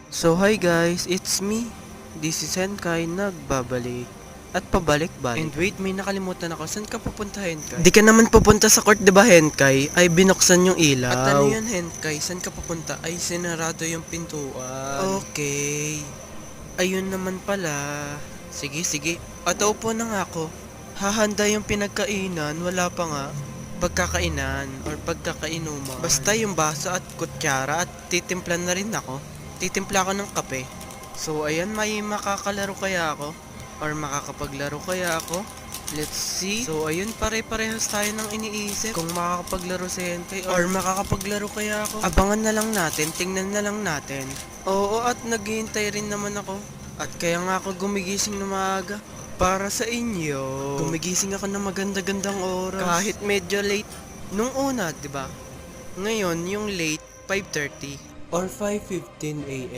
So hi guys, it's me. This is Henkai nagbabalik at pabalik-balik. And wait, may nakalimutan ako. Saan ka pupunta, Henkai? Di ka naman pupunta sa court, 'di ba, Henkai? Ay binuksan yung ilaw. At ano yun, Henkai? Saan ka pupunta? Ay sinarado yung pintuan. Okay. Ayun naman pala. Sige, sige. At upo na nga ako. Hahanda yung pinagkainan, wala pa nga. Pagkakainan or pagkakainuman. Basta yung baso at kutsara at titimplan na rin ako. Titimpla ako ng kape. So ayan, may makakalaro kaya ako? Or makakapaglaro kaya ako? Let's see. So ayun, pare-parehas tayo ng iniisip. Kung makakapaglaro si Hentai or makakapaglaro kaya ako. Abangan na lang natin, tingnan na lang natin. Oo, at naghihintay rin naman ako. At kaya nga ako gumigising na maaga. Para sa inyo. Gumigising ako ng maganda-gandang oras. Kahit medyo late. Nung una, 'di ba? Ngayon, yung late 5:30 or 5:15 AM.